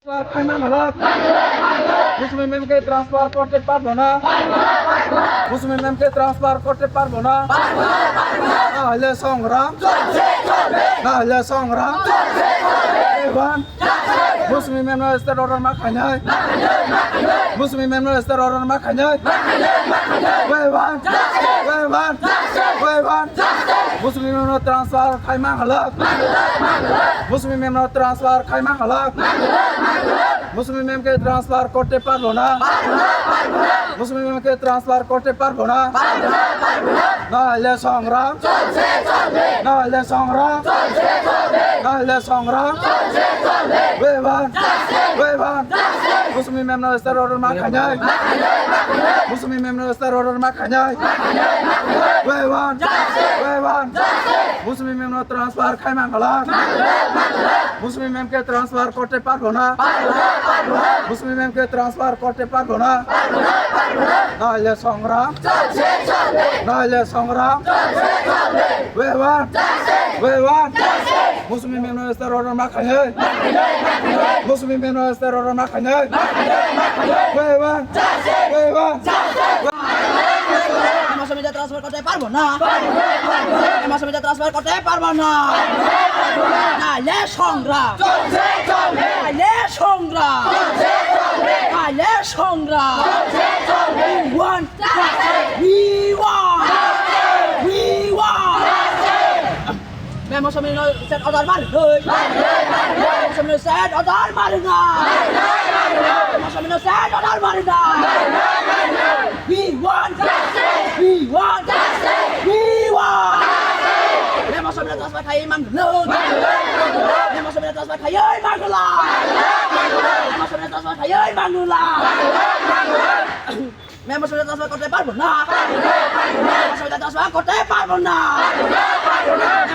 খাইনা মালাক মুসলিম ম্যামকে ট্রান্সফার করতে পারবো না মুসলিম ম্যামকে ট্রান্সফার করতে পারবো না তাহলে সংগ্রাম তাহলে সংগ্রাম এবার মুসলিম ম্যামের স্টেট অর্ডার মা খাইনাই মুসলিম ম্যামের স্টেট অর্ডার মা খাইনাই ওয়েবান মুসলিম ম্যামের ট্রান্সফার খাইমা হালাক মুসলিম ম্যামের ট্রান্সফার খাইমা হালাক মুসলিম ম্যামকে ট্রান্সফার করতে পারবো না মুসলিম ম্যামকে ট্রান্সফার করতে পারবো না নাহলে সংগ্রাম নাহলে সংগ্রাম নাহলে সংগ্রাম ওয়েবান মুসলিম ম্যামের স্টেট অর্ডার মা খাইনাই মুসলিম ম্যামের স্টেট অর্ডার মা খাইনাই ওয়েবান মুসলিম ম্যামের ট্রান্সফার খাইমা হালাক মুসলিম ম্যামকে ট্রান্সফার করতে পারবো না মুসলিম ম্যামকে ট্রান্সফার করতে পারবো না নাহলে সংগ্রাম নাহলে সংগ্রাম ওয়েবান মুসলিম ম্যামের স্টেট অর্ডার মা খাইনাই মুসলিম ম্যামের স্টেট অর্ডার মা খাইনাই ওয়েবান মাসমিদা ট্রান্সফার করতে পারবো না মাসমিদা ট্রান্সফার করতে পারবো না নাইলে সংগ্রাম নাইলে সংগ্রাম নাইলে সংগ্রাম we want মাসমিদা সেট অর্ডার মার মাসমিদা সেট অর্ডার মার না মাসমিদা সেট অর্ডার মার না we want মাসমিদা ট্রান্সফার খাই মাংলো মাসমিদা ট্রান্সফার খাই মাংলা মাসমিদা ট্রান্সফার খাই মাংলা মাসমিদা ট্রান্সফার করতে পারবো না মাসমিদা ট্রান্সফার করতে পারবো না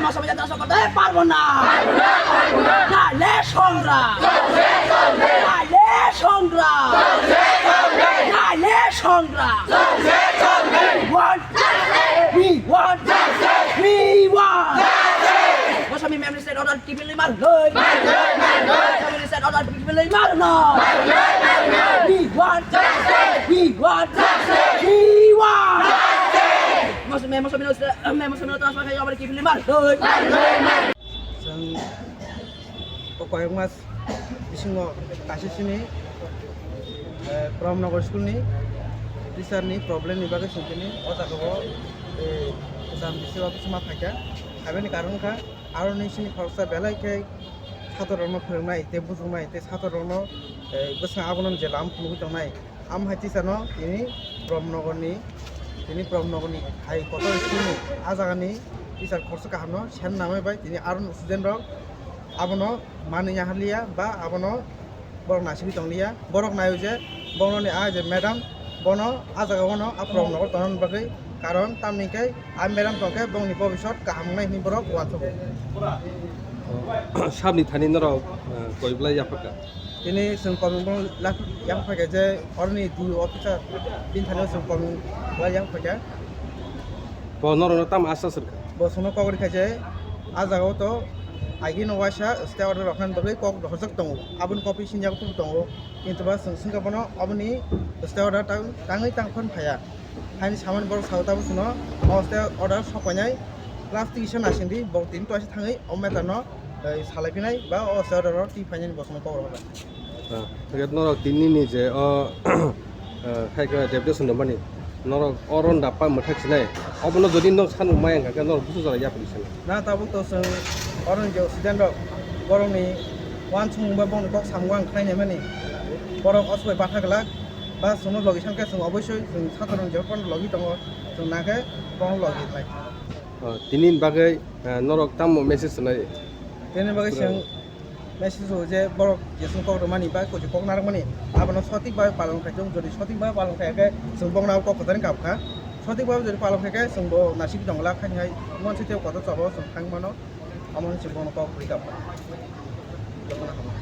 মাসমিদা ট্রান্সফার করতে পারবো না নাইলে সংগ্রাম নাইলে সংগ্রাম নাইলে সংগ্রাম we want Masami memory set order kibili mar loy memory set order kibili mar no we want Masami transfer kayo order kibili mar loy जों कयक मास बिसिङाव गासैसिनि ब्रह्मनगर स्कुलनि टिचारनि प्रब्लेमनि बागै सोंथिनि अजाखौ जाम बिसेबाबो समा फायखा हाबेनि कारनखा आरो नैसिनि खरसा बेलायखाय साथरनो फोरोंनाय ते बुजुंनाय ते साथरनो गोसो आबोनन जे लाम खुनु दंनाय आम हाय टिचारनो तिनि ब्रह्मनगरनि हाय कत स्कुलनि आजागानि टिचार खरसा काहामनो सेन नामै बाय तिनि आरो स्टुडेन्ट रक आबोनो मानिया हालिया बा आबोनो बरक नासिबि दंलिया बरक नायो जे बरकनि आ जे मैडम बनो आजागावनो आ ब्रह्मनगर तनन बागै कारण तामनिकै आ मैडम तंके बंनि भबिष्यत काहामनाय नि बरक वाथो साबनि थानि नराव गयब्ला याफाका तिनि जों कमिं याफाका जे अरनि डि अफिसार दिन थानो जों कमिं याफाका बनरनो ताम आसा सरका बसनो कगरि खाजे आजागाव तो आइगि नवासा स्टे अर्डर रखनान बागै कक हजक दङ आबुन कपि सिनजागो दङ किन्तु बा संसिंगाबनो अबनि स्टे अर्डर ताङै तांफोन फाया हानि सामान बर साउताबो सुनो स्टे अर्डर सपायनाय प्लास्टिक इसा नासिन्दि ब तिन तो आसे थाङै अमेतानो सालायफिनाय बा स्टे अर्डर ति फाइनान बसनो कवर होला तगेत नराव तिननि जे खायका डेपुटेसन दमानि नराव अरन दापा मथाखिनाय अबनो जदि न सानु मायांगा नराव बुसु जरा याफिसन ना ताबो तो जों अरन जे स्टुडेन्ट बरंनि वान सुंबा बंनि कक सामगां खायनाय माने बरं असबाय बाथागला बा जों लगे सांखे जों अबश्य जों साधारण जेफोर लगे दङ जों नाखे बं लगे लाय तिनिन बागै नरक ताम मेसेज होनाय तेने बागै जों मेसेज हो जे बरक जे जों कक मानि बा को जे कक नारक मानि आबनो सटिक भाबे पालन खायजों जदि सटिक भाबे पालन खायाखै जों बंनाव कक खदानि गाबखा सटिक भाबे जदि पालन खायाखै जों बो नासिबि दंला खायहाय मोनसे तेव कत चाबो जों थांमानो अमन से बंनो कक गाबखा